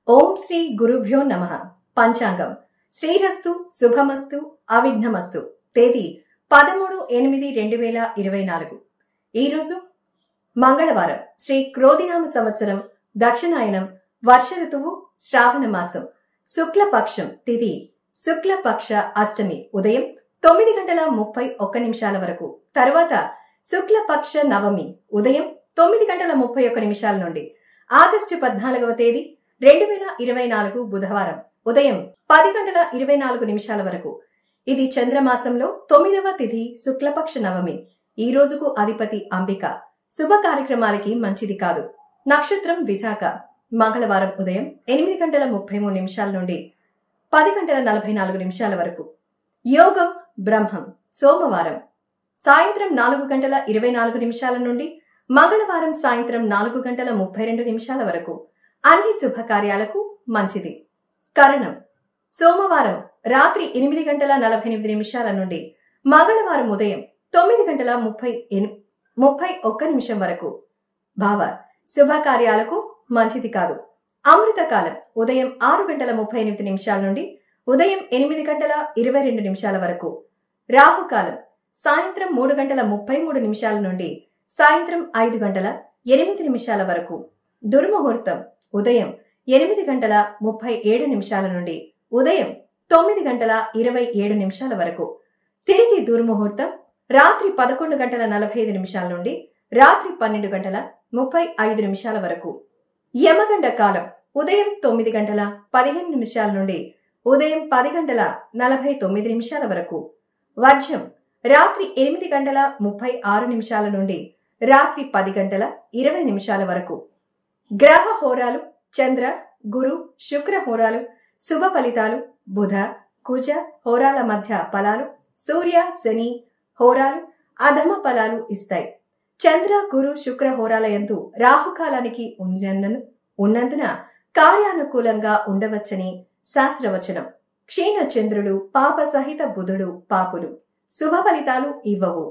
ఓం శ్రీ గురుభ్యో నమః. పంచాంగం శ్రీరస్తు శుభమస్తు అవిఘ్నమస్తు. తేదీ 13/8/2024. ఈరోజు మంగళవారం. శ్రీ క్రోధినామ సంవత్సరం, దక్షిణాయనం, వర్ష ఋతువు, శ్రావణ మాసం, శుక్లపక్షం. తిథి శుక్లపక్ష అష్టమి ఉదయం 9:31 వరకు. తరువాత శుక్లపక్ష నవమి ఉదయం 9:31 నుండి. ఆగస్టు 14వ తేదీ 2024 బుధవారం ఉదయం 10:24 వరకు. ఇది చంద్రమాసంలో 9వ తిథి శుక్లపక్ష నవమి. ఈ రోజుకు అధిపతి అంబిక. శుభ కార్యక్రమాలకి మంచిది కాదు. నక్షత్రం విశాఖ. మంగళవారం ఉదయం 8:33 నుండి 10:44 వరకు. యోగం బ్రహ్మం. సోమవారం సాయంత్రం 4:24 నుండి మంగళవారం సాయంత్రం 4:32 వరకు. అన్ని శుభకార్యాలకు మంచిది. కరణం సోమవారం రాత్రి 8:48 నుండి మంగళవారం ఉదయం 9:31 వరకు. భావ శుభకార్యాలకు మంచిది కాదు. అమృతకాలం ఉదయం 6:38 నుండి ఉదయం 8:22 వరకు. రాహుకాలం సాయంత్రం 3:33 నుండి సాయంత్రం 5:08 వరకు. దుర్ముహూర్తం ఉదయం 8:37 నుండి ఉదయం 9:27 వరకు. తిరిగి దుర్ముహూర్తం రాత్రి 11:45 నుండి రాత్రి 12:35 వరకు. యమగండ కాలం ఉదయం 9:15 నుండి ఉదయం 10:49 వరకు. వర్జం రాత్రి 8:36 నుండి రాత్రి 10:20 వరకు. గ్రహ హోరాలు చంద్ర, గురు, శుక్ర హోరాలు శుభ ఫలితాలు. బుధ, కుజ హోరాల మధ్య ఫలాలు. సూర్య, శని హోరాలు అధమ ఫలాలు ఇస్తాయి. చంద్ర, గురు, శుక్ర హోరాల యందు రాహుకాలానికి ఉన్నందున కార్యానుకూలంగా ఉండవచ్చని శాస్త్రవచనం. క్షీణ చంద్రుడు, పాప సహిత బుధుడు పాపులు. శుభ ఫలితాలు ఇవ్వవు.